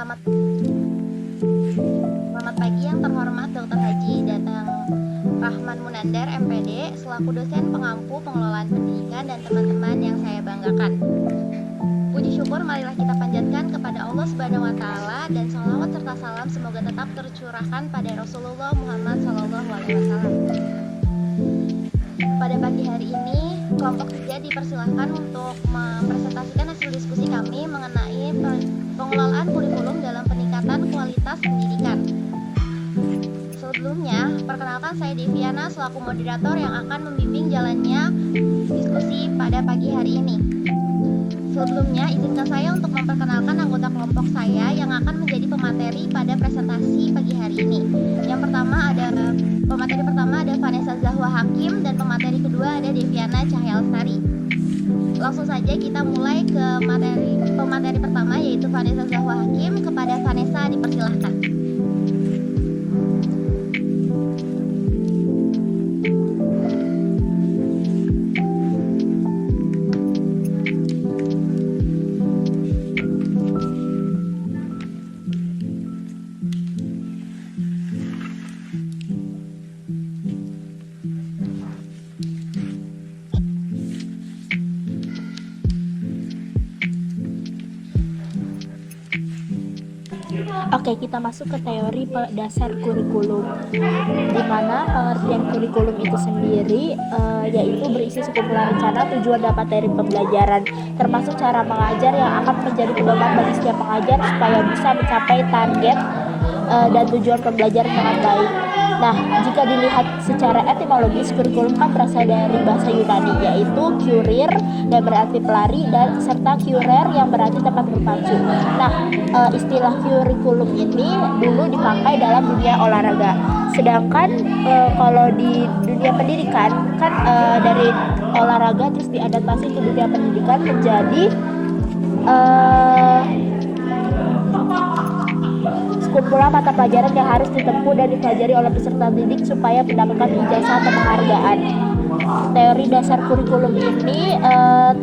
Selamat pagi yang terhormat Dr. Haji Datang Rahman Munandar, MPD, selaku dosen pengampu pengelolaan pendidikan dan teman-teman yang saya banggakan. Puji syukur marilah kita panjatkan kepada Allah Subhanahu wa taala dan sholawat serta salam semoga tetap tercurahkan pada Rasulullah Muhammad SAW. Pada pagi hari ini, kelompok 3 dipersilahkan untuk mempresentasikan hasil diskusi kami mengenai pengelolaan kurikulum dalam peningkatan kualitas pendidikan. Sebelumnya, perkenalkan saya Deviana selaku moderator yang akan membimbing jalannya diskusi pada pagi hari ini. Sebelumnya, izinkan saya untuk memperkenalkan anggota kelompok saya yang akan menjadi pemateri pada presentasi pagi hari ini. Pemateri pertama ada Vanessa Zahwa Hakim dan pemateri kedua ada Deviana Cahya Lestari. Langsung saja kita mulai ke pemateri pertama yaitu Vanessa Zahwa Hakim. Kepada Vanessa dipersilahkan. Oke, kita masuk ke teori dasar kurikulum, di mana pengertian kurikulum itu sendiri yaitu berisi sekumpulan rencana, tujuan, dan materi pembelajaran, termasuk cara mengajar yang akan menjadi pedoman bagi setiap pengajar supaya bisa mencapai target dan tujuan pembelajaran dengan baik. Nah, jika dilihat secara etimologis, kurikulum kan berasal dari bahasa Yunani, yaitu kurir dan berarti pelari, dan serta kurer yang berarti tempat berpacu. Nah, istilah kurikulum ini dulu dipakai dalam dunia olahraga. Sedangkan kalau di dunia pendidikan kan dari olahraga terus diadaptasi ke dunia pendidikan menjadi sekumpulan mata pelajaran yang harus ditempuh dan dipelajari oleh peserta didik supaya mendapatkan ijazah atau penghargaan. Teori dasar kurikulum ini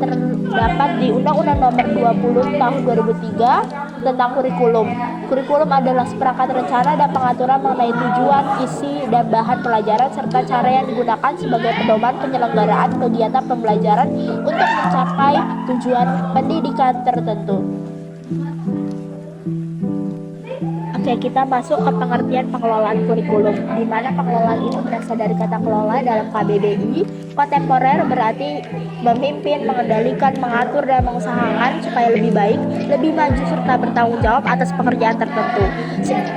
terdapat di Undang-Undang Nomor 20 Tahun 2003 tentang kurikulum. Kurikulum adalah seperangkat rencana dan pengaturan mengenai tujuan, isi, dan bahan pelajaran serta cara yang digunakan sebagai pedoman penyelenggaraan kegiatan pembelajaran untuk mencapai tujuan pendidikan tertentu. Oke, kita masuk ke pengertian pengelolaan kurikulum, di mana pengelolaan itu berasal dari kata kelola dalam KBBI. Kontemporer berarti memimpin, mengendalikan, mengatur, dan mengusahakan supaya lebih baik, lebih maju, serta bertanggung jawab atas pekerjaan tertentu.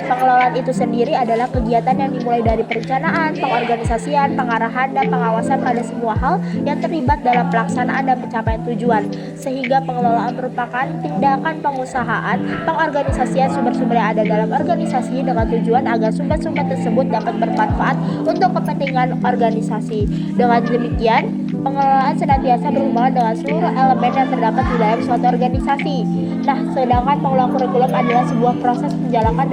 Pengelolaan itu sendiri adalah kegiatan yang dimulai dari perencanaan, pengorganisasian, pengarahan, dan pengawasan pada semua hal yang terlibat dalam pelaksanaan dan pencapaian tujuan. Sehingga pengelolaan merupakan tindakan pengusahaan, pengorganisasian sumber-sumber yang ada dalam organisasi dengan tujuan agar sumber-sumber tersebut dapat bermanfaat untuk kepentingan organisasi. Dengan demikian, pengelolaan senantiasa berhubungan dengan seluruh elemen yang terdapat di dalam suatu organisasi. Nah, sedangkan pengelolaan kurikulum adalah sebuah proses menjalankan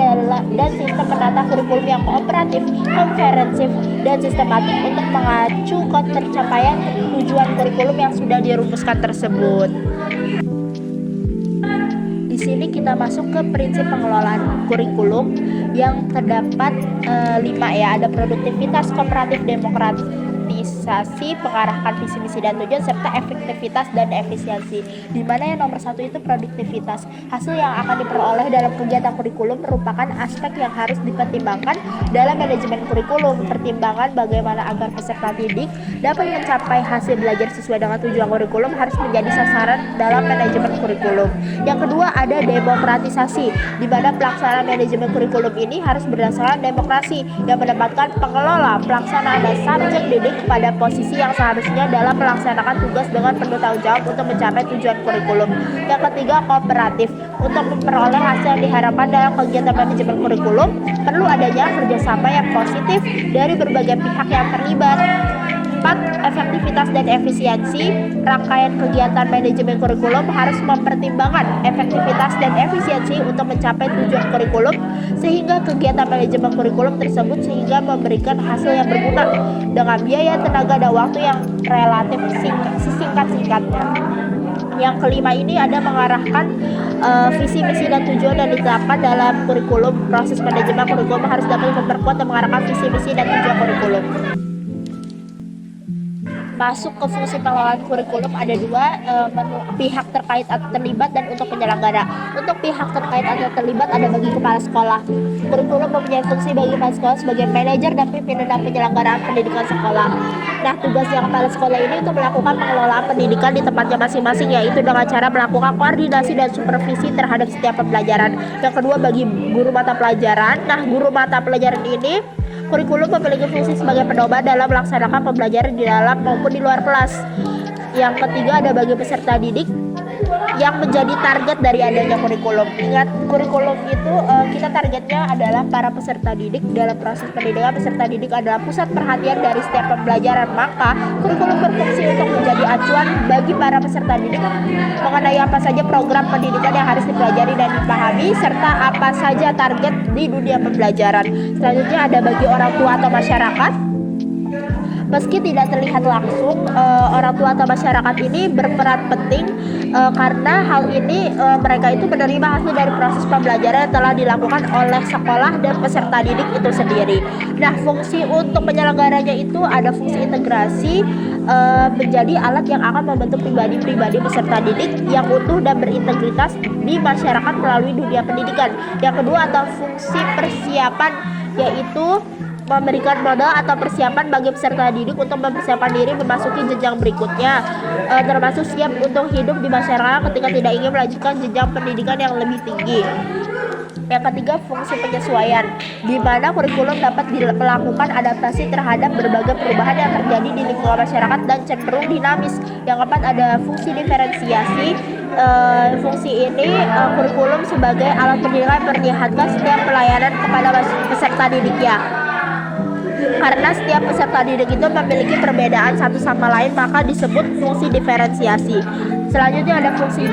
dan sistem menata kurikulum yang kooperatif, komprehensif, dan sistematik untuk mengacu ke tercapaian tujuan kurikulum yang sudah dirumuskan tersebut. Di sini kita masuk ke prinsip pengelolaan kurikulum yang terdapat 5 ya, ada produktivitas, kooperatif, demokratisasi, pengarahkan visi misi dan tujuan, serta efektivitas dan efisiensi. Di mana yang nomor 1 itu produktivitas. Hasil yang akan diperoleh dalam kegiatan kurikulum merupakan aspek yang harus dipertimbangkan dalam manajemen kurikulum. Pertimbangan bagaimana agar peserta didik dapat mencapai hasil belajar sesuai dengan tujuan kurikulum harus menjadi sasaran dalam manajemen kurikulum. Yang kedua ada demokratisasi, di mana pelaksanaan manajemen kurikulum ini harus berdasarkan demokrasi yang menempatkan pengelola, pelaksana, dan subjek didik pada posisi yang seharusnya dalam melaksanakan tugas dengan penuh tanggung jawab untuk mencapai tujuan kurikulum. Yang ketiga kooperatif, untuk memperoleh hasil yang diharapkan dalam kegiatan manajemen kurikulum perlu adanya kerjasama yang positif dari berbagai pihak yang terlibat. 4. Efektivitas dan efisiensi. Rangkaian kegiatan manajemen kurikulum harus mempertimbangkan efektivitas dan efisiensi untuk mencapai tujuan kurikulum, sehingga kegiatan manajemen kurikulum tersebut memberikan hasil yang berguna dengan biaya, tenaga, dan waktu yang relatif sesingkat-singkatnya. Yang kelima ini ada mengarahkan visi, misi, dan tujuan yang ditetapkan dalam kurikulum. Proses manajemen kurikulum harus dapat memperkuat dan mengarahkan visi, misi, dan tujuan kurikulum. Masuk ke fungsi pengelolaan kurikulum ada dua, pihak terkait atau terlibat dan untuk penyelenggara. Untuk pihak terkait atau terlibat ada bagi kepala sekolah. Kurikulum mempunyai fungsi bagi kepala sekolah sebagai manajer dan pimpinan dan penyelenggaraan pendidikan sekolah. Nah, tugasnya kepala sekolah ini untuk melakukan pengelolaan pendidikan di tempatnya masing-masing, yaitu dengan cara melakukan koordinasi dan supervisi terhadap setiap pembelajaran. Yang kedua bagi guru mata pelajaran. Nah, guru mata pelajaran ini kurikulum memiliki fungsi sebagai pedoman dalam melaksanakan pembelajaran di dalam maupun di luar kelas. Yang ketiga ada bagi peserta didik yang menjadi target dari adanya kurikulum. Ingat, kurikulum itu kita targetnya adalah para peserta didik. Dalam proses pendidikan, peserta didik adalah pusat perhatian dari setiap pembelajaran. Maka kurikulum berfungsi untuk menjadi acuan bagi para peserta didik mengenai apa saja program pendidikan yang harus dipelajari dan dipahami, serta apa saja target di dunia pembelajaran. Selanjutnya ada bagi orang tua atau masyarakat. Meski tidak terlihat langsung, orang tua atau masyarakat ini berperan penting karena hal ini mereka itu menerima hasil dari proses pembelajaran yang telah dilakukan oleh sekolah dan peserta didik itu sendiri. Nah, fungsi untuk penyelenggaranya itu ada fungsi integrasi, menjadi alat yang akan membentuk pribadi-pribadi peserta didik yang utuh dan berintegritas di masyarakat melalui dunia pendidikan. Yang kedua atau fungsi persiapan, yaitu memberikan modal atau persiapan bagi peserta didik untuk mempersiapkan diri memasuki jenjang berikutnya, termasuk siap untuk hidup di masyarakat ketika tidak ingin melanjutkan jenjang pendidikan yang lebih tinggi. Yang ketiga, fungsi penyesuaian, di mana kurikulum dapat melakukan adaptasi terhadap berbagai perubahan yang terjadi di lingkungan masyarakat dan cenderung dinamis. Yang keempat, ada fungsi diferensiasi. Fungsi ini kurikulum sebagai alat pendidikan memperlihatkan setiap pelayanan kepada peserta didiknya. Karena setiap peserta didik itu memiliki perbedaan satu sama lain, maka disebut fungsi diferensiasi. Selanjutnya ada fungsi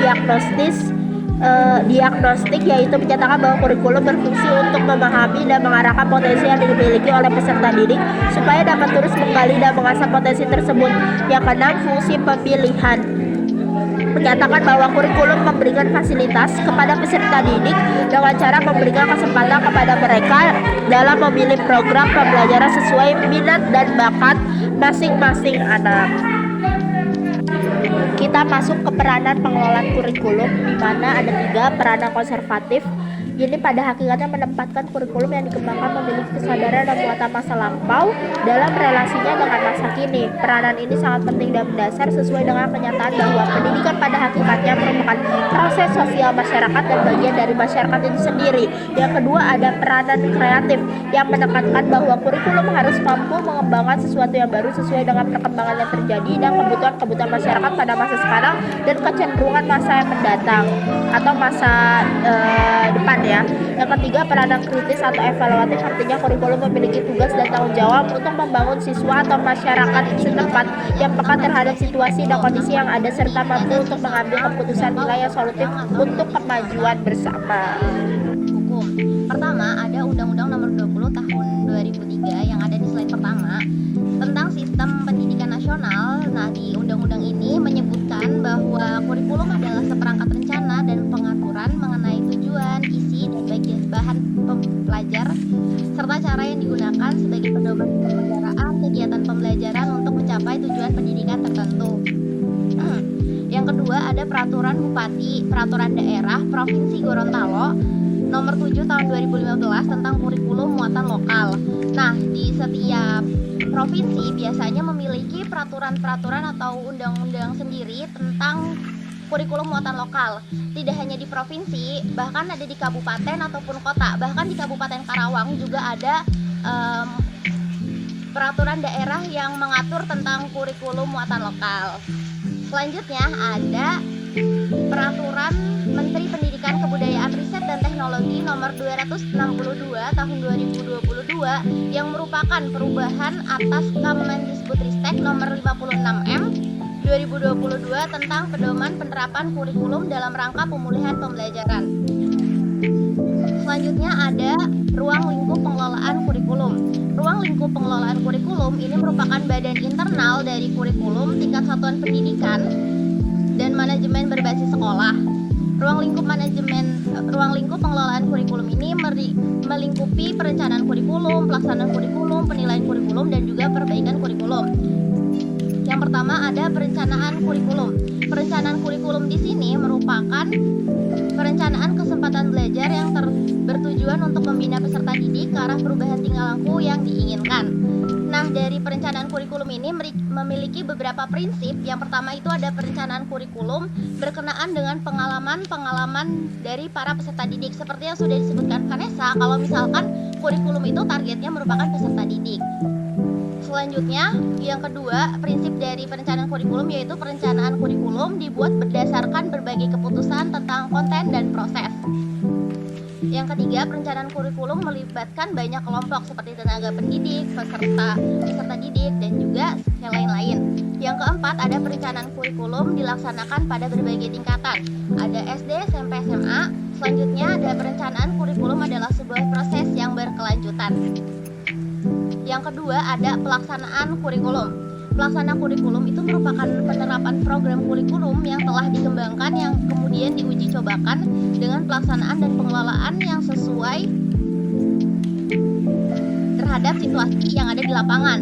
diagnostik, yaitu menyatakan bahwa kurikulum berfungsi untuk memahami dan mengarahkan potensi yang dimiliki oleh peserta didik supaya dapat terus menggali dan mengasah potensi tersebut. Yang keenam, fungsi pemilihan, menyatakan bahwa kurikulum memberikan fasilitas kepada peserta didik dengan cara memberikan kesempatan kepada mereka dalam memilih program pembelajaran sesuai minat dan bakat masing-masing anak. Kita masuk ke peranan pengelolaan kurikulum, di mana ada 3. Peranan konservatif. Ini pada hakikatnya menempatkan kurikulum yang dikembangkan memiliki kesadaran dan muatan masa lampau dalam relasinya dengan masa kini. Peranan ini sangat penting dan mendasar sesuai dengan kenyataan bahwa pendidikan pada hakikatnya merupakan proses sosial masyarakat dan bagian dari masyarakat itu sendiri. Yang kedua ada peranan kreatif yang menekankan bahwa kurikulum harus mampu mengembangkan sesuatu yang baru sesuai dengan perkembangan yang terjadi dan kebutuhan masyarakat pada masa sekarang dan kecenderungan masa yang mendatang atau masa depan ya. Yang ketiga, peranan kritis atau evaluatif, artinya kurikulum memiliki tugas dan tanggung jawab untuk membangun siswa atau masyarakat setempat yang peka terhadap situasi dan kondisi yang ada serta mampu untuk mengambil keputusan nilai yang solutif untuk kemajuan bersama. Hukum. Pertama, ada Undang-Undang Nomor 20 Tahun 2003 yang ada di slide pertama tentang sistem pendidikan nasional. Nah, di undang-undang ini menyebutkan bahwa kurikulum adalah seperangkat rencana dan pengaturan mengenai tujuan, isi, dan bahan pembelajar serta cara yang digunakan sebagai pedoman penyelenggaraan kegiatan pembelajaran untuk mencapai tujuan pendidikan tertentu. Yang kedua ada Peraturan Bupati Peraturan Daerah Provinsi Gorontalo Nomor 7 Tahun 2015 tentang kurikulum muatan lokal. Nah, di setiap provinsi biasanya memiliki peraturan-peraturan atau undang-undang sendiri tentang kurikulum muatan lokal. Tidak hanya di provinsi, bahkan ada di kabupaten ataupun kota. Bahkan di Kabupaten Karawang juga ada peraturan daerah yang mengatur tentang kurikulum muatan lokal. Selanjutnya ada Peraturan Menteri Pendidikan Kebudayaan Riset dan Teknologi Nomor 262 Tahun 2022 yang merupakan perubahan atas Kemendikbudristek Nomor 56M 2022 tentang pedoman penerapan kurikulum dalam rangka pemulihan pembelajaran. Selanjutnya ada Ruang Lingkup Pengelolaan Kurikulum. Ruang Lingkup Pengelolaan Kurikulum ini merupakan badan internal dari kurikulum tingkat satuan pendidikan dan manajemen berbasis sekolah. Ruang lingkup pengelolaan kurikulum ini melingkupi perencanaan kurikulum, pelaksanaan kurikulum, penilaian kurikulum, dan juga perbaikan kurikulum. Yang pertama ada perencanaan kurikulum. Perencanaan kurikulum di sini merupakan perencanaan kesempatan belajar yang bertujuan untuk membina peserta didik ke arah perubahan tingkah laku yang diinginkan. Nah, dari perencanaan kurikulum ini memiliki beberapa prinsip. Yang pertama itu ada perencanaan kurikulum berkenaan dengan pengalaman dari para peserta didik. Seperti yang sudah disebutkan Vanessa, kalau misalkan kurikulum itu targetnya merupakan peserta didik. Selanjutnya, yang kedua, prinsip dari perencanaan kurikulum yaitu perencanaan kurikulum dibuat berdasarkan berbagai keputusan tentang konten dan proses. Yang ketiga, perencanaan kurikulum melibatkan banyak kelompok seperti tenaga pendidik, peserta didik, dan juga yang lain-lain. Yang keempat, ada perencanaan kurikulum dilaksanakan pada berbagai tingkatan. Ada SD, SMP, SMA. Selanjutnya, ada perencanaan kurikulum adalah sebuah proses yang berkelanjutan. Yang kedua, ada pelaksanaan kurikulum. Pelaksanaan kurikulum itu merupakan penerapan program kurikulum yang telah dikembangkan yang kemudian diuji cobakan dengan pelaksanaan dan pengelolaan yang sesuai terhadap situasi yang ada di lapangan.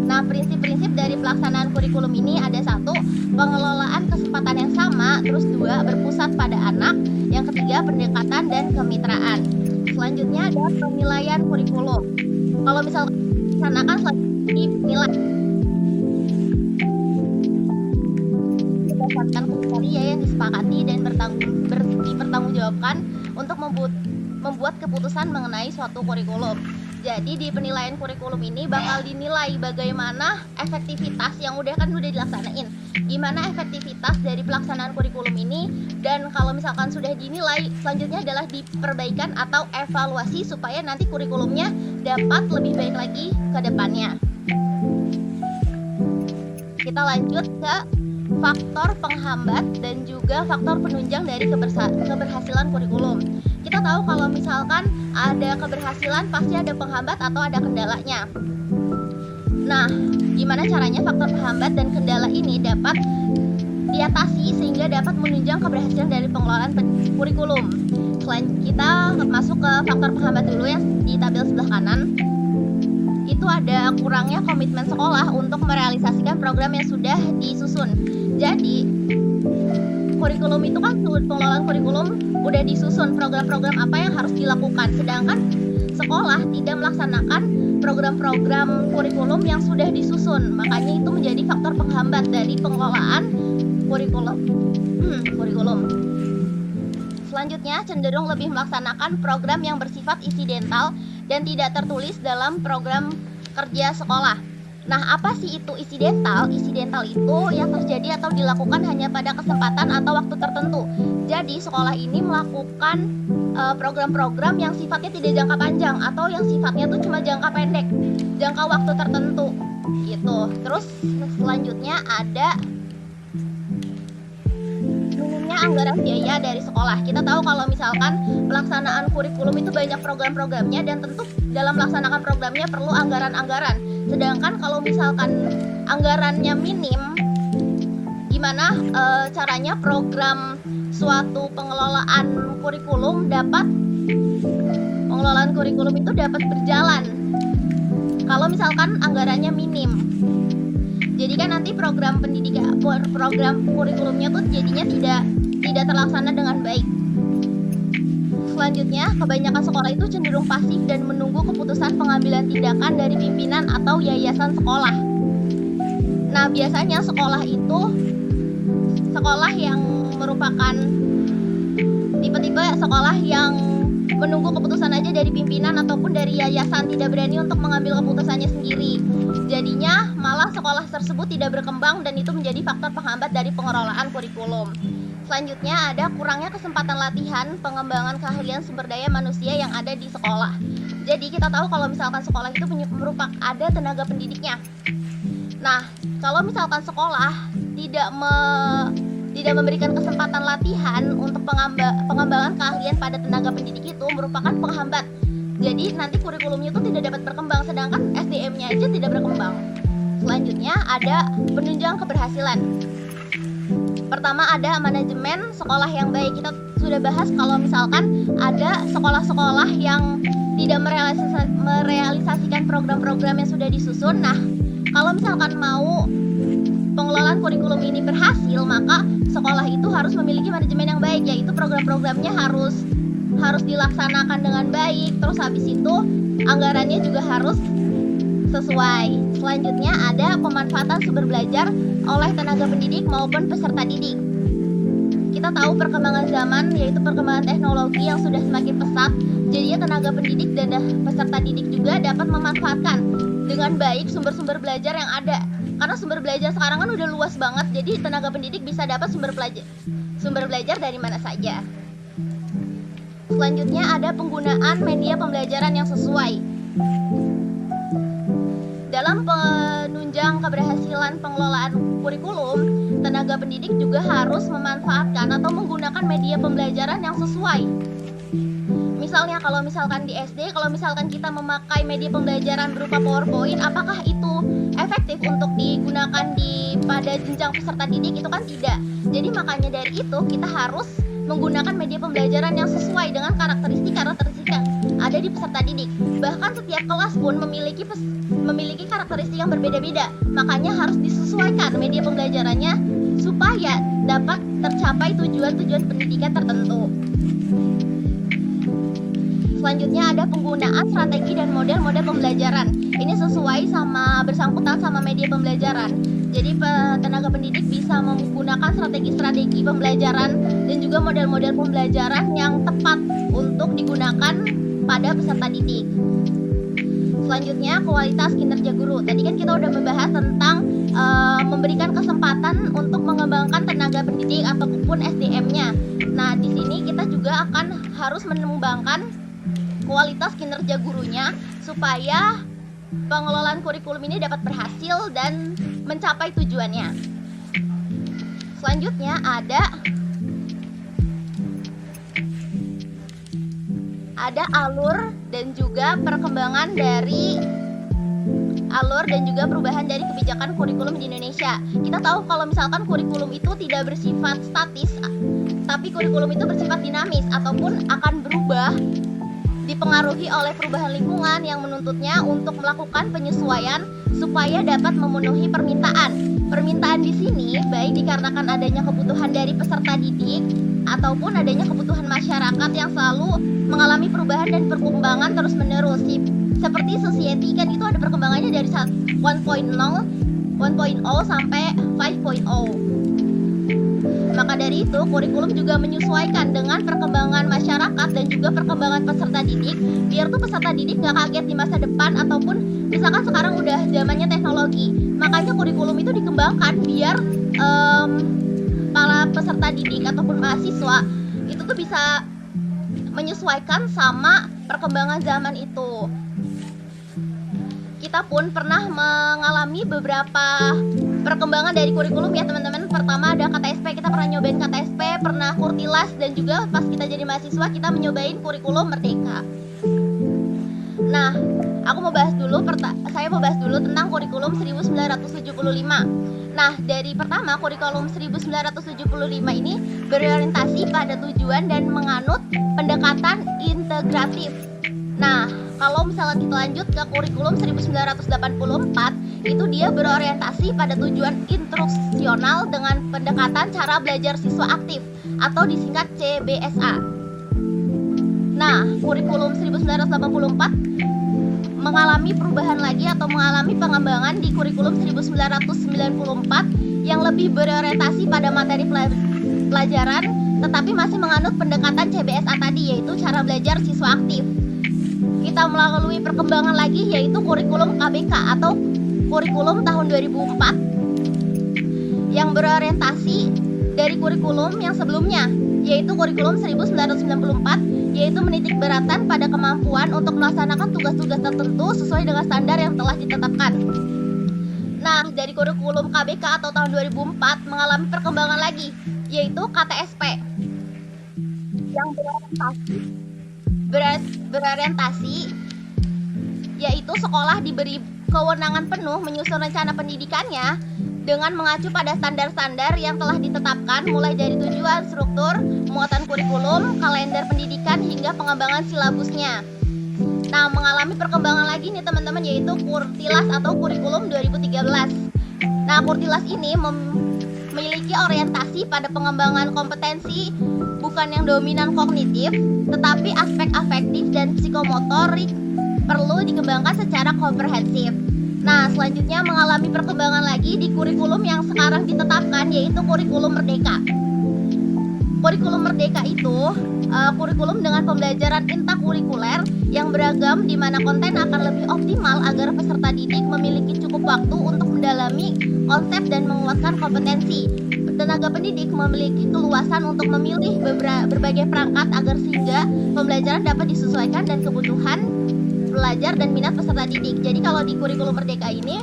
Nah, prinsip-prinsip dari pelaksanaan kurikulum ini ada 1, pengelolaan kesempatan yang sama, terus 2, berpusat pada anak, yang ketiga, pendekatan dan kemitraan. Selanjutnya ada penilaian kurikulum. Kalau misalkan dilaksanakan selanjutnya dinilai berdasarkan kriteria yang disepakati dan dipertanggungjawabkan untuk membuat keputusan mengenai suatu kurikulum. Jadi di penilaian kurikulum ini bakal dinilai bagaimana efektivitas yang udah dilaksanain, gimana efektivitas dari pelaksanaan kurikulum ini, dan kalau misalkan sudah dinilai, selanjutnya adalah diperbaikan atau evaluasi supaya nanti kurikulumnya dapat lebih baik lagi ke depannya. Kita lanjut ke faktor penghambat dan juga faktor penunjang dari keberhasilan kurikulum. Kita tahu kalau misalkan ada keberhasilan pasti ada penghambat atau ada kendalanya. Nah, gimana caranya faktor penghambat dan kendala ini dapat diatasi sehingga dapat menunjang keberhasilan dari pengelolaan kurikulum. Selain kita masuk ke faktor penghambat dulu yang di tabel sebelah kanan. Itu ada kurangnya komitmen sekolah untuk merealisasikan program yang sudah disusun. Jadi, kurikulum itu kan pengelolaan kurikulum udah disusun program-program apa yang harus dilakukan, sedangkan sekolah tidak melaksanakan program-program kurikulum yang sudah disusun. Makanya itu menjadi faktor penghambat dari pengelolaan kurikulum. Selanjutnya, cenderung lebih melaksanakan program yang bersifat insidental dan tidak tertulis dalam program kerja sekolah. Nah, apa sih itu insidental? Insidental itu yang terjadi atau dilakukan hanya pada kesempatan atau waktu tertentu. Jadi, sekolah ini melakukan program-program yang sifatnya tidak jangka panjang atau yang sifatnya tuh cuma jangka pendek, jangka waktu tertentu gitu. Terus selanjutnya ada anggaran biaya dari sekolah. Kita tahu kalau misalkan pelaksanaan kurikulum itu banyak program-programnya dan tentu dalam melaksanakan programnya perlu anggaran-anggaran. Sedangkan kalau misalkan anggarannya minim, gimana caranya program suatu pengelolaan kurikulum itu dapat berjalan kalau misalkan anggarannya minim. Jadi kan nanti program kurikulumnya tuh jadinya tidak terlaksana dengan baik. Selanjutnya, kebanyakan sekolah itu cenderung pasif dan menunggu keputusan pengambilan tindakan dari pimpinan atau yayasan sekolah. Nah, biasanya sekolah yang merupakan tipe-tipe sekolah yang menunggu keputusan aja dari pimpinan ataupun dari yayasan, tidak berani untuk mengambil keputusannya sendiri. Jadinya malah sekolah tersebut tidak berkembang dan itu menjadi faktor penghambat dari pengelolaan kurikulum. Selanjutnya ada kurangnya kesempatan latihan pengembangan keahlian sumber daya manusia yang ada di sekolah. Jadi kita tahu kalau misalkan sekolah itu merupakan ada tenaga pendidiknya. Nah, kalau misalkan sekolah tidak memberikan kesempatan latihan untuk pengembangan keahlian pada tenaga pendidik itu merupakan penghambat. Jadi nanti kurikulumnya itu tidak dapat berkembang, sedangkan SDM-nya aja tidak berkembang. Selanjutnya ada penunjang keberhasilan. Pertama ada manajemen sekolah yang baik. Kita sudah bahas kalau misalkan ada sekolah-sekolah yang tidak merealisasikan program-program yang sudah disusun. Nah, kalau misalkan mau pengelolaan kurikulum ini berhasil, maka sekolah itu harus memiliki manajemen yang baik, yaitu program-programnya harus dilaksanakan dengan baik. Terus habis itu anggarannya juga harus sesuai. Selanjutnya ada pemanfaatan sumber belajar oleh tenaga pendidik maupun peserta didik. Kita tahu perkembangan zaman, yaitu perkembangan teknologi yang sudah semakin pesat. Jadinya tenaga pendidik dan peserta didik juga dapat memanfaatkan dengan baik sumber-sumber belajar yang ada. Karena sumber belajar sekarang kan udah luas banget, jadi tenaga pendidik bisa dapat sumber belajar dari mana saja. Selanjutnya ada penggunaan media pembelajaran yang sesuai. Dalam penunjang keberhasilan pengelolaan kurikulum, tenaga pendidik juga harus memanfaatkan atau menggunakan media pembelajaran yang sesuai. Misalnya kalau misalkan di SD, kalau misalkan kita memakai media pembelajaran berupa PowerPoint, apakah itu efektif untuk digunakan pada jenjang peserta didik? Itu kan tidak. Jadi makanya dari itu kita harus menggunakan media pembelajaran yang sesuai dengan karakteristik yang ada di peserta didik. Bahkan setiap kelas pun memiliki karakteristik yang berbeda-beda. Makanya harus disesuaikan media pembelajarannya supaya dapat tercapai tujuan-tujuan pendidikan tertentu. Selanjutnya ada penggunaan strategi dan model-model pembelajaran. Ini sesuai bersangkutan sama media pembelajaran. Jadi tenaga pendidik bisa menggunakan strategi-strategi pembelajaran dan juga model-model pembelajaran yang tepat untuk digunakan pada peserta didik. Selanjutnya kualitas kinerja guru. Tadi kan kita udah membahas tentang memberikan kesempatan untuk mengembangkan tenaga pendidik ataupun SDM-nya. Nah, di sini kita juga akan harus mengembangkan kualitas kinerja gurunya supaya pengelolaan kurikulum ini dapat berhasil dan mencapai tujuannya. Selanjutnya ada alur dan juga perubahan dari kebijakan kurikulum di Indonesia. Kita tahu kalau misalkan kurikulum itu tidak bersifat statis, tapi kurikulum itu bersifat dinamis ataupun akan berubah, dipengaruhi oleh perubahan lingkungan yang menuntutnya untuk melakukan penyesuaian supaya dapat memenuhi permintaan. Permintaan di sini baik dikarenakan adanya kebutuhan dari peserta didik ataupun adanya kebutuhan masyarakat yang selalu mengalami perubahan dan perkembangan terus-menerus. Seperti society kan itu ada perkembangannya dari 1.0 sampai 5.0. Maka dari itu, kurikulum juga menyesuaikan dengan perkembangan masyarakat dan juga perkembangan peserta didik, biar tuh peserta didik nggak kaget di masa depan ataupun misalkan sekarang udah zamannya teknologi. Makanya kurikulum itu dikembangkan biar para peserta didik ataupun mahasiswa itu tuh bisa menyesuaikan sama perkembangan zaman itu. Kita pun pernah mengalami beberapa perkembangan dari kurikulum ya teman-teman. Pertama ada KTSP, kita pernah nyobain KTSP, pernah Kurtilas, dan juga pas kita jadi mahasiswa kita menyobain kurikulum Merdeka. Nah, saya mau bahas dulu tentang kurikulum 1975. Nah, dari pertama kurikulum 1975 ini berorientasi pada tujuan dan menganut pendekatan integratif. Nah, kalau misalnya kita lanjut ke kurikulum 1984, itu dia berorientasi pada tujuan instruksional dengan pendekatan cara belajar siswa aktif atau disingkat CBSA. Nah, kurikulum 1984 mengalami perubahan lagi atau mengalami pengembangan di kurikulum 1994 yang lebih berorientasi pada materi pelajaran tetapi masih menganut pendekatan CBSA tadi, yaitu cara belajar siswa aktif. Kita melalui perkembangan lagi yaitu kurikulum KBK atau kurikulum tahun 2004 yang berorientasi dari kurikulum yang sebelumnya, yaitu kurikulum 1994, yaitu menitik beratkan pada kemampuan untuk melaksanakan tugas-tugas tertentu sesuai dengan standar yang telah ditetapkan. Nah, dari kurikulum KBK atau tahun 2004 mengalami perkembangan lagi, yaitu KTSP yang berorientasi yaitu sekolah diberi kewenangan penuh menyusun rencana pendidikannya dengan mengacu pada standar-standar yang telah ditetapkan mulai dari tujuan, struktur, muatan kurikulum, kalender pendidikan hingga pengembangan silabusnya. Nah, mengalami perkembangan lagi nih teman-teman, yaitu Kurtilas atau Kurikulum 2013. Nah, Kurtilas ini memiliki orientasi pada pengembangan kompetensi bukan yang dominan kognitif, tetapi aspek afektif dan psikomotorik perlu dikembangkan secara komprehensif. Nah, selanjutnya mengalami perkembangan lagi di kurikulum yang sekarang ditetapkan, yaitu Kurikulum Merdeka. Kurikulum Merdeka itu kurikulum dengan pembelajaran intakurikuler yang beragam, di mana konten akan lebih optimal agar peserta didik memiliki cukup waktu untuk mendalami konsep dan menguatkan kompetensi. Tenaga pendidik memiliki keluasan untuk memilih berbagai perangkat agar sehingga pembelajaran dapat disesuaikan dan kebutuhan belajar dan minat peserta didik. Jadi kalau di kurikulum Merdeka ini,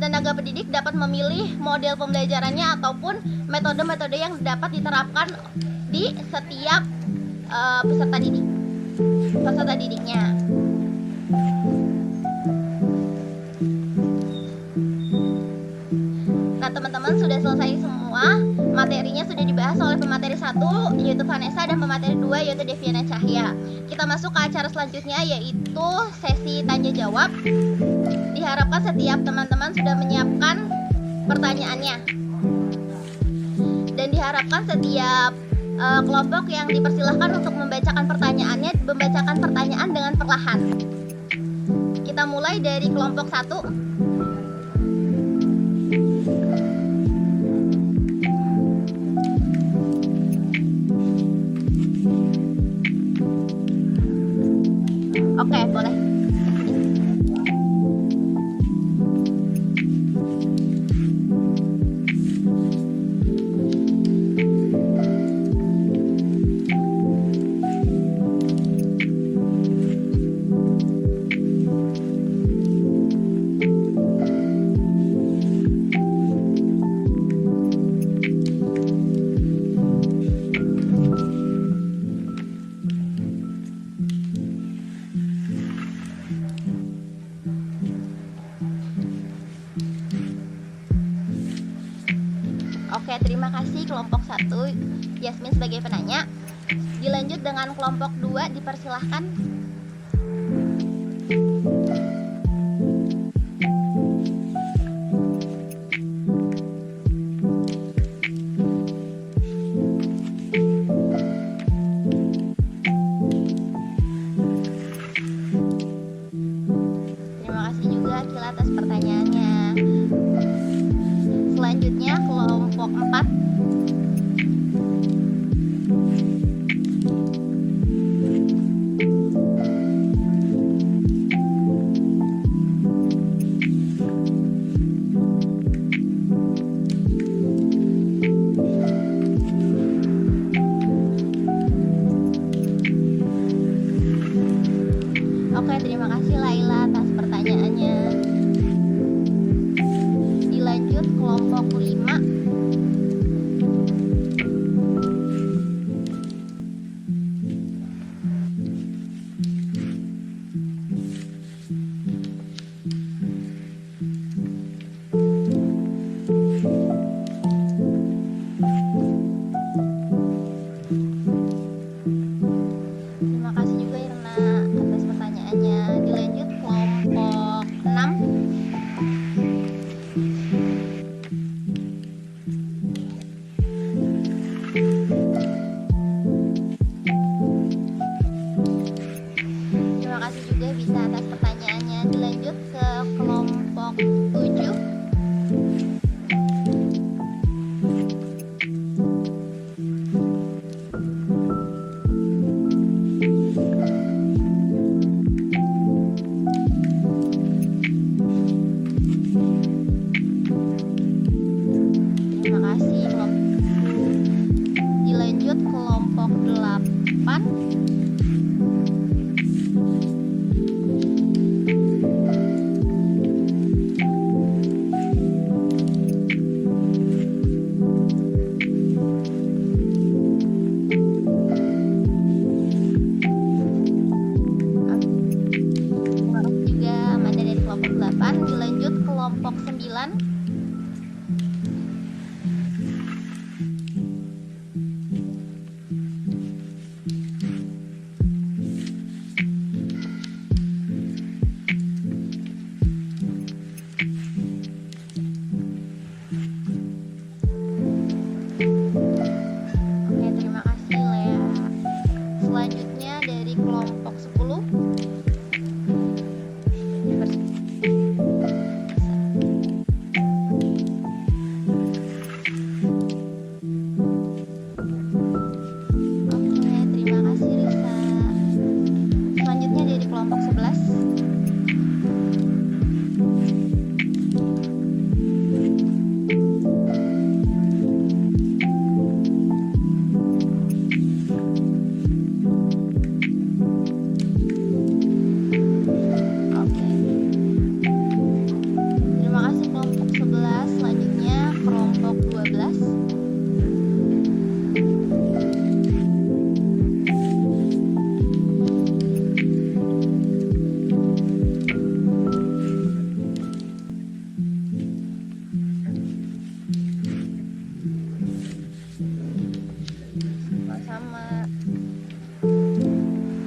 tenaga pendidik dapat memilih model pembelajarannya ataupun metode-metode yang dapat diterapkan di setiap peserta didiknya. Nah, teman-teman, sudah selesai semua. Materinya sudah dibahas oleh pemateri 1 yaitu Vanessa dan pemateri 2 yaitu Deviana Cahya. Kita masuk ke acara selanjutnya, yaitu sesi tanya jawab. Diharapkan setiap teman-teman sudah menyiapkan pertanyaannya. Dan diharapkan setiap kelompok yang dipersilahkan untuk membacakan pertanyaan dengan perlahan. Kita mulai dari kelompok 1. Oke, boleh. Oke, terima kasih kelompok 1 Yasmin sebagai penanya. Dilanjut dengan kelompok 2, dipersilahkan. Terima kasih juga Kila atas pertanyaannya. Selanjutnya kelompok 4. Oke, terima kasih Laila atas pertanyaannya. Dilanjut kelompok 5. Terima kasih juga Irna atas pertanyaannya. Dilanjut kelompok 6. Terima kasih juga Bisa atas pertanyaannya. Dilanjut ke kelompok 7. Terima kasih kelompok. Dilanjut kelompok 8. Terima kasih juga Amanda dari kelompok 8. Dilanjut kelompok 9.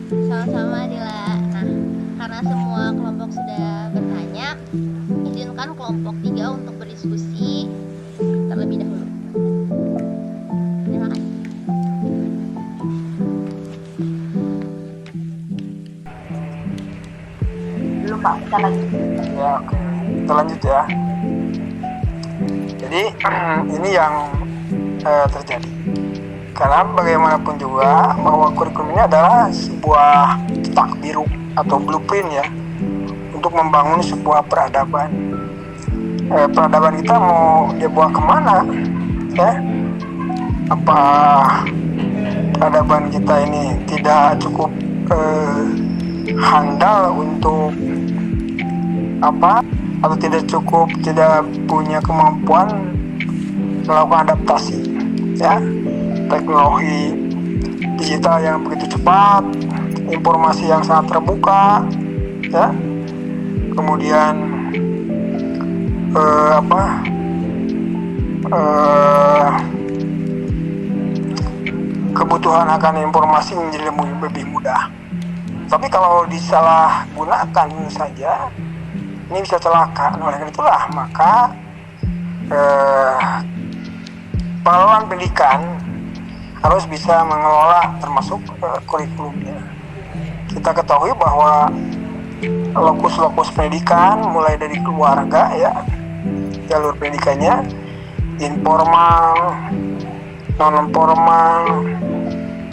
Sama-sama Dila. Nah, karena semua kelompok sudah bertanya, izinkan kelompok 3 untuk berdiskusi terlebih dahulu. Terima kasih. Belum Pak, kita lanjut. Ya, oke. Kita lanjut ya. Jadi ini yang terjadi. Karena bagaimanapun juga bahwa kurikulum ini adalah sebuah cetak biru atau blueprint ya untuk membangun sebuah peradaban. Peradaban kita mau dibawa kemana? Ya? Apa peradaban kita ini tidak cukup handal untuk apa? Atau tidak punya kemampuan melakukan adaptasi, ya? Teknologi digital yang begitu cepat, informasi yang sangat terbuka, ya. Kemudian kebutuhan akan informasi menjadi lebih mudah. Tapi kalau disalahgunakan saja, ini bisa celaka. Oleh karena itulah maka pengelolaan pendidikan harus bisa mengelola termasuk kurikulumnya. Kita ketahui bahwa lokus-lokus pendidikan mulai dari keluarga ya, jalur pendidikannya informal, non formal,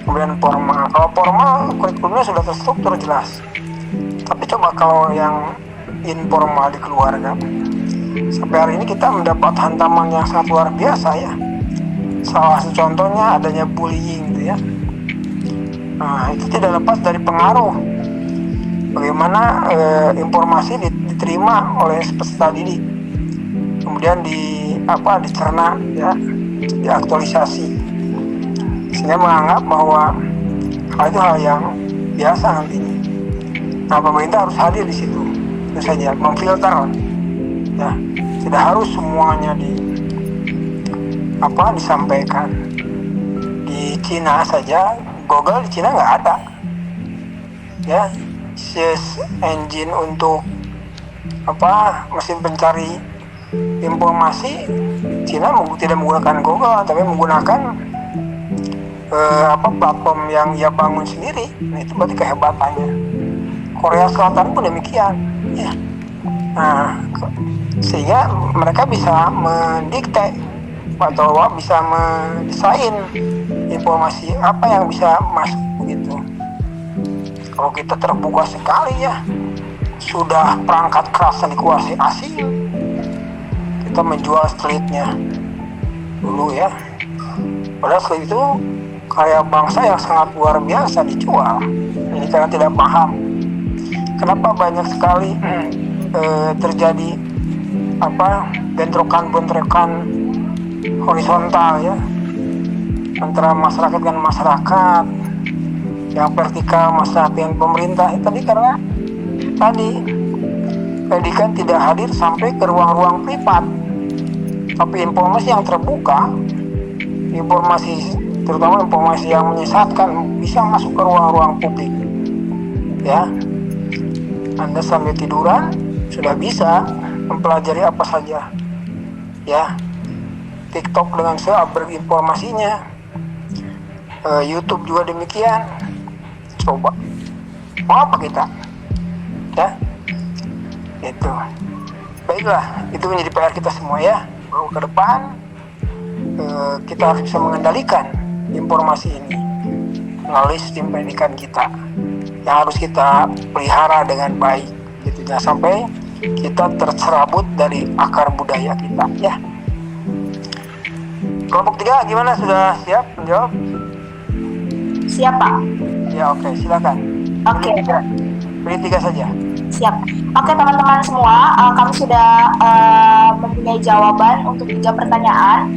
kemudian formal. Kalau formal kurikulumnya sudah terstruktur jelas. Tapi coba kalau yang informal di keluarga, sampai hari ini kita mendapat hantaman yang sangat luar biasa ya. Salah satu contohnya adanya bullying gitu ya. Nah, itu tidak lepas dari pengaruh bagaimana informasi diterima oleh peserta didik, kemudian dicerna ya, diaktualisasi, sehingga menganggap bahwa hal itu hal yang biasa nantinya. Nah, pemerintah harus hadir di situ, itu saja, memfilter ya, tidak harus semuanya disampaikan. Di Cina saja, Google di Cina nggak ada ya, search engine untuk mesin pencari informasi Cina tidak menggunakan Google, tapi menggunakan platform yang ia bangun sendiri. Nah, itu berarti kehebatannya. Korea Selatan pun demikian ya. Nah, sehingga mereka bisa mendikte atau bisa mendesain informasi apa yang bisa masuk begitu. Kalau kita terbuka sekali ya, sudah perangkat keras yang dikuasai asing, kita menjual streetnya dulu ya. Padahal street itu karya bangsa yang sangat luar biasa dijual. Ini karena tidak paham kenapa banyak sekali terjadi bentrokan horizontal ya antara masyarakat dengan masyarakat, yang vertikal masyarakat dengan pemerintah. Karena pendidikan tidak hadir sampai ke ruang-ruang privat, tapi informasi yang terbuka, terutama informasi yang menyesatkan, bisa masuk ke ruang-ruang publik ya. Anda sambil tiduran sudah bisa mempelajari apa saja ya. TikTok dengan seabrik informasinya, YouTube juga demikian. Coba mau apa kita ya, itu baiklah, itu menjadi PR kita semua ya, bahwa ke depan kita harus bisa mengendalikan informasi ini melalui sistem pendidikan kita yang harus kita pelihara dengan baik gitu, jangan sampai kita tercerabut dari akar budaya kita ya. Kelompok 3 gimana, sudah siap menjawab? Siap Pak. Ya, oke, silakan. Oke. Beri 3 saja. Siap. Oke teman-teman semua, kami sudah mempunyai jawaban untuk 3 pertanyaan.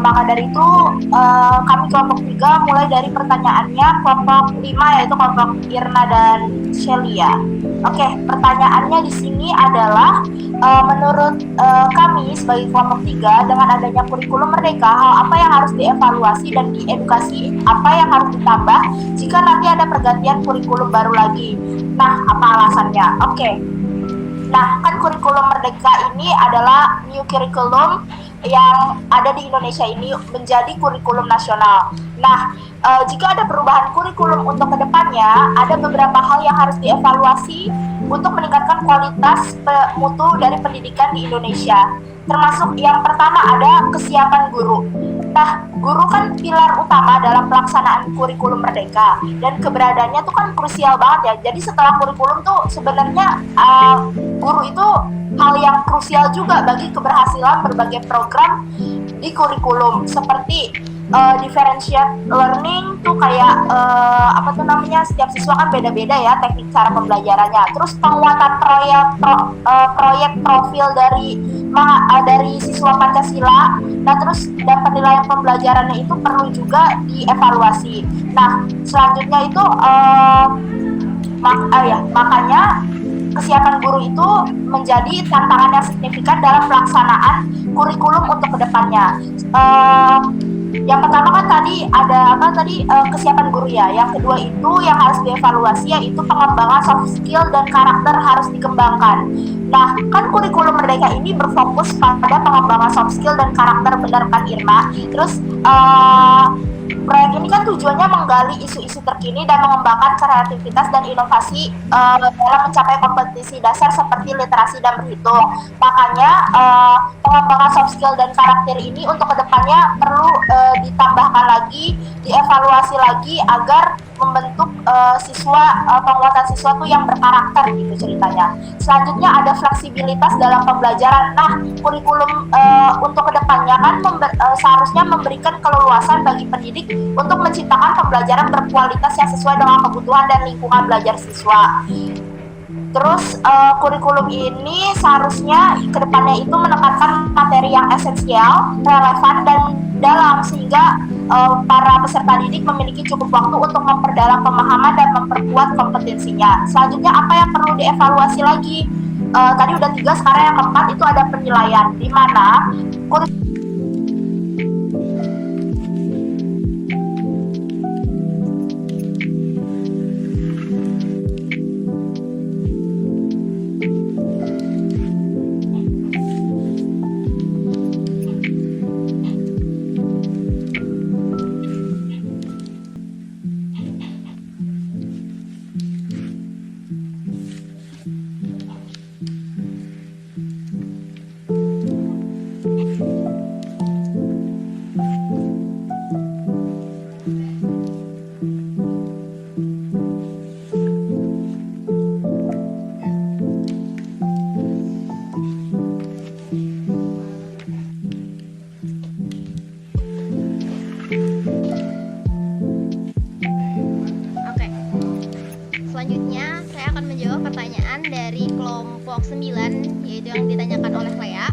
Maka dari itu kami kelompok 3 mulai dari pertanyaannya kelompok 5 yaitu kelompok Irna dan Shelia. Oke, pertanyaannya di sini adalah menurut kami sebagai kelompok 3 dengan adanya kurikulum merdeka, hal apa yang harus dievaluasi dan diedukasi, apa yang harus ditambah jika nanti ada pergantian kurikulum baru lagi. Nah, apa alasannya? Oke. Nah, kan kurikulum merdeka ini adalah new curriculum yang ada di Indonesia ini menjadi kurikulum nasional. Nah, jika ada perubahan kurikulum untuk kedepannya, ada beberapa hal yang harus dievaluasi untuk meningkatkan kualitas mutu dari pendidikan di Indonesia. Termasuk yang pertama ada kesiapan guru. Nah, guru kan pilar utama dalam pelaksanaan kurikulum merdeka dan keberadaannya tuh kan krusial banget ya. Jadi setelah kurikulum tuh sebenarnya guru itu hal yang krusial juga bagi keberhasilan berbagai program di kurikulum seperti differentiate learning tuh kayak setiap siswa kan beda-beda ya teknik cara pembelajarannya. Terus penguatan proyek profil dari siswa Pancasila. Nah, terus dan penilaian pembelajarannya itu perlu juga dievaluasi. Nah, selanjutnya itu makanya kesiapan guru itu menjadi tantangan yang signifikan dalam pelaksanaan kurikulum untuk kedepannya. Yang pertama kan tadi ada kesiapan guru ya. Yang kedua itu yang harus dievaluasi yaitu pengembangan soft skill dan karakter harus dikembangkan. Nah, kan kurikulum merdeka ini berfokus pada pengembangan soft skill dan karakter, benar kan Irma? Terus proyek ini kan tujuannya menggali isu-isu terkini dan mengembangkan kreativitas dan inovasi dalam mencapai kompetisi dasar seperti literasi dan berhitung. Makanya pengembangan soft skill dan karakter ini untuk kedepannya perlu ditambahkan lagi, dievaluasi lagi agar membentuk penguatan siswa tuh yang berkarakter gitu ceritanya. Selanjutnya ada fleksibilitas dalam pembelajaran. Nah, kurikulum untuk kedepannya kan seharusnya memberikan keleluasan bagi pendidik untuk menciptakan pembelajaran berkualitas yang sesuai dengan kebutuhan dan lingkungan belajar siswa. Terus kurikulum ini seharusnya kedepannya itu menekankan materi yang esensial, relevan, dan dalam sehingga para peserta didik memiliki cukup waktu untuk memperdalam pemahaman dan memperkuat kompetensinya. Selanjutnya apa yang perlu dievaluasi lagi? Tadi udah 3, sekarang yang keempat itu ada penilaian, di mana selanjutnya saya akan menjawab pertanyaan dari kelompok 9 yaitu yang ditanyakan oleh Lea.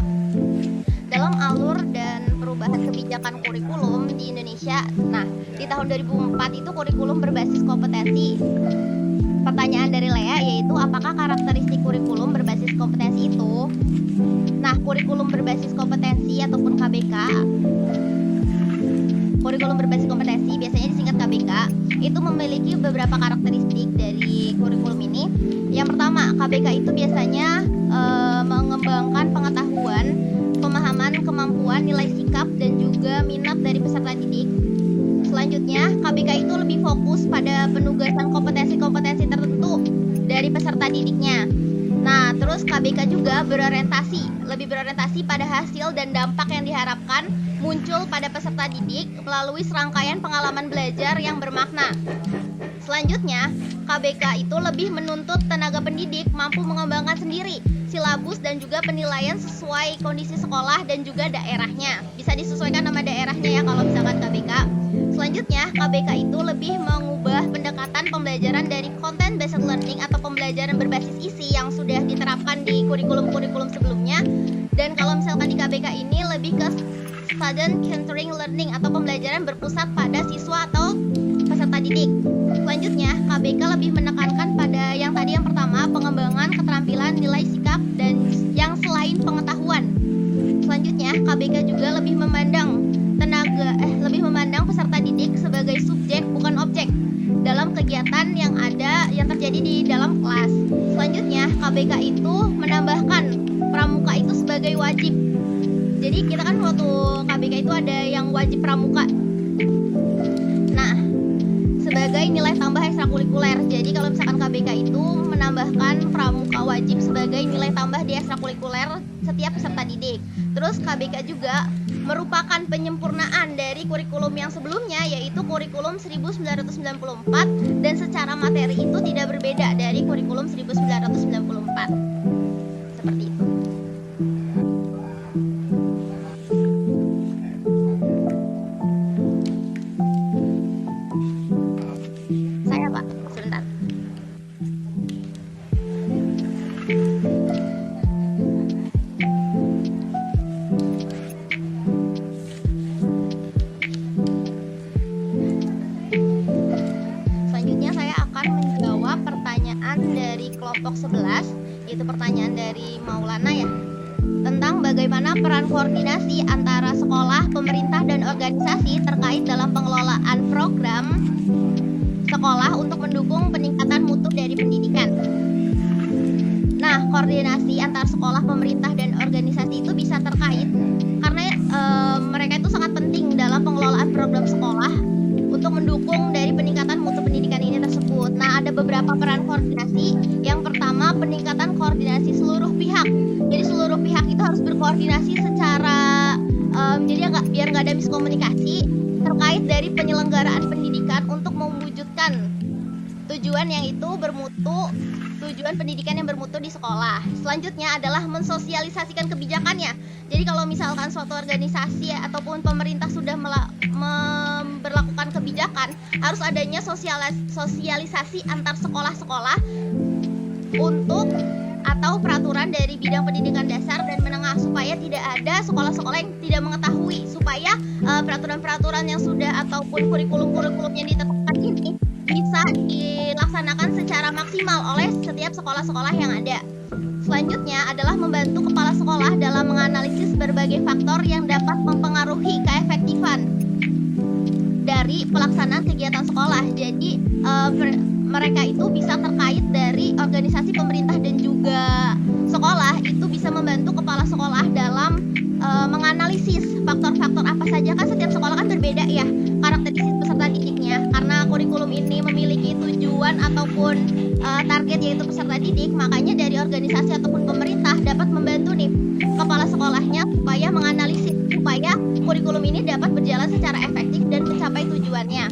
Dalam alur dan perubahan kebijakan kurikulum di Indonesia, nah di tahun 2004 itu kurikulum berbasis kompetensi. Pertanyaan dari Lea yaitu apakah karakteristik kurikulum berbasis kompetensi itu? Nah, kurikulum berbasis kompetensi ataupun KBK, kurikulum berbasis kompetensi biasanya disingkat KBK, itu memiliki beberapa karakteristik dari kurikulum ini. Yang pertama, KBK itu biasanya mengembangkan pengetahuan, pemahaman, kemampuan, nilai sikap, dan juga minat dari peserta didik. Selanjutnya, KBK itu lebih fokus pada penugasan kompetensi-kompetensi tertentu dari peserta didiknya. Nah, terus KBK juga lebih berorientasi pada hasil dan dampak yang diharapkan muncul pada peserta didik melalui serangkaian pengalaman belajar yang bermakna. Selanjutnya, KBK itu lebih menuntut tenaga pendidik mampu mengembangkan sendiri silabus dan juga penilaian sesuai kondisi sekolah dan juga daerahnya. Bisa disesuaikan nama daerahnya ya kalau misalkan KBK. Selanjutnya, KBK itu lebih mengubah pendekatan pembelajaran dari content based learning atau pembelajaran berbasis isi yang sudah diterapkan di kurikulum-kurikulum sebelumnya. Dan kalau misalkan di KBK ini lebih ke student-centered learning atau pembelajaran berpusat pada siswa atau peserta didik. Selanjutnya, KBK lebih menekankan pada yang pertama, pengembangan keterampilan, nilai sikap, dan yang selain pengetahuan. Selanjutnya, KBK juga lebih memandang peserta didik sebagai subjek bukan objek dalam kegiatan yang terjadi di dalam kelas. Selanjutnya, KBK itu menambahkan pramuka itu sebagai wajib. Jadi kita kan waktu KBK itu ada yang wajib pramuka. Nah, sebagai nilai tambah ekstrakurikuler. Jadi kalau misalkan KBK itu menambahkan pramuka wajib sebagai nilai tambah di ekstrakurikuler setiap peserta didik. Terus KBK juga merupakan penyempurnaan dari kurikulum yang sebelumnya, yaitu kurikulum 1994, dan secara materi itu tidak berbeda dari kurikulum 1994. Seperti itu. Saya Pak, sebentar. Selanjutnya saya akan menjawab pertanyaan dari kelompok 11, yaitu pertanyaan dari Maulana ya, tentang bagaimana peran koordinasi antara sekolah, pemerintah, dan organisasi terkait dalam pengelolaan program sekolah untuk mendukung peningkatan mutu dari pendidikan. Nah, koordinasi antar sekolah, pemerintah, dan organisasi itu bisa terkait karena mereka itu sangat penting dalam pengelolaan program sekolah untuk mendukung dari peningkatan mutu pendidikan ini tersebut. Nah, ada beberapa peran koordinasi. Yang pertama, peningkatan koordinasi seluruh pihak. Jadi seluruh pihak itu harus berkoordinasi secara biar nggak ada miskomunikasi terkait dari penyelenggaraan pendidikan untuk mewujudkan tujuan pendidikan yang bermutu di sekolah. Selanjutnya adalah mensosialisasikan kebijakannya. Jadi kalau misalkan suatu organisasi ataupun pemerintah sudah memberlakukan kebijakan, harus adanya sosialisasi antar sekolah-sekolah untuk atau peraturan dari bidang pendidikan dasar dan menengah, supaya tidak ada sekolah-sekolah yang tidak mengetahui, supaya peraturan-peraturan yang sudah ataupun kurikulum-kurikulum yang ditetapkan ini bisa dilaksanakan secara maksimal oleh setiap sekolah-sekolah yang ada. Selanjutnya adalah membantu kepala sekolah dalam menganalisis berbagai faktor yang dapat mempengaruhi keefektifan dari pelaksanaan kegiatan sekolah. Jadi mereka itu bisa terkait dari organisasi pemerintah dan juga sekolah, itu bisa membantu kepala sekolah dalam menganalisis faktor-faktor apa saja. Kan setiap sekolah kan berbeda ya karakteristik peserta didiknya, karena kurikulum ini memiliki tujuan ataupun target yaitu peserta didik, makanya dari organisasi ataupun pemerintah dapat membantu nih kepala sekolahnya supaya menganalisis supaya kurikulum ini dapat berjalan secara efektif dan mencapai tujuannya.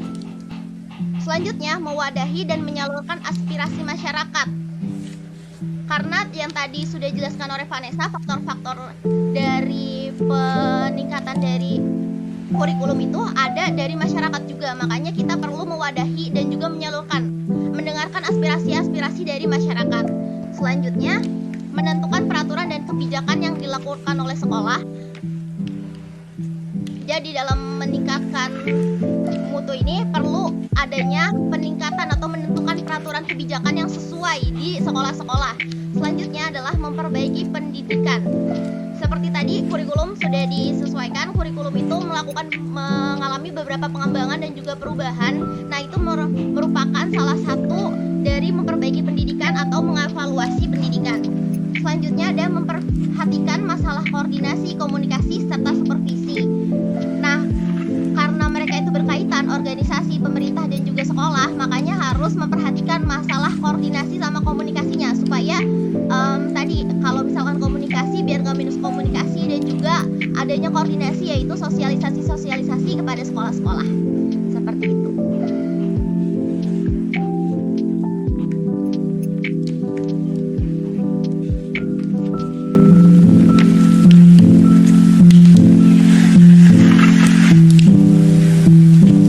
Selanjutnya, mewadahi dan menyalurkan aspirasi masyarakat. Karena yang tadi sudah dijelaskan oleh Vanessa, faktor-faktor dari peningkatan dari kurikulum itu ada dari masyarakat juga. Makanya kita perlu mewadahi dan juga mendengarkan aspirasi-aspirasi dari masyarakat. Selanjutnya, menentukan peraturan dan kebijakan yang dilakukan oleh sekolah. Jadi dalam meningkatkan mutu ini perlu adanya peningkatan atau menentukan peraturan kebijakan yang sesuai di sekolah-sekolah. Selanjutnya adalah memperbaiki pendidikan. Seperti tadi kurikulum sudah disesuaikan, kurikulum itu mengalami beberapa pengembangan dan juga perubahan. Nah, itu merupakan salah satu dari memperbaiki pendidikan atau mengevaluasi pendidikan. Selanjutnya ada memperhatikan masalah koordinasi, komunikasi, serta supervisi. Nah, karena mereka itu berkaitan, organisasi,